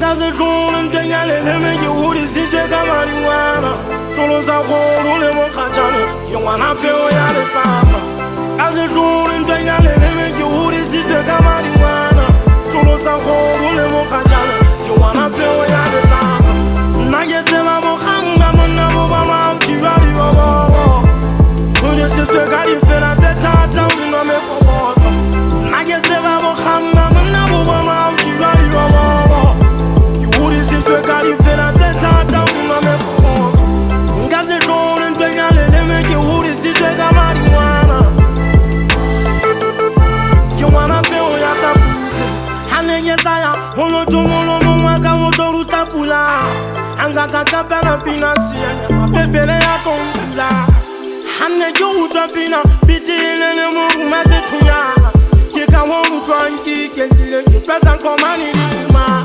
Ngaze jule mtenyale leme yehudi siswe kama liwana Tolo sa kolo le mokachane Kiwana peo ya le papa Ngaze jule mtenyale leme yehudi siswe kama liwana Tolo sa kolo le mokachane Kiwana peo ya le papa Nagesema mokhanga mona mobama Uchiwa li bobo Unye siswe kari fela se tata Unino me popoto Nagesema mokhanga mona mobama Uchiwa li bobo Holo tumolo mwaka motoru tapula Anga katapa na pina siya Pepele ya tombula Hane jo utapina Biti ilele mungu mase tuya Kika wangu kwa nki Kendile kipesa komani lima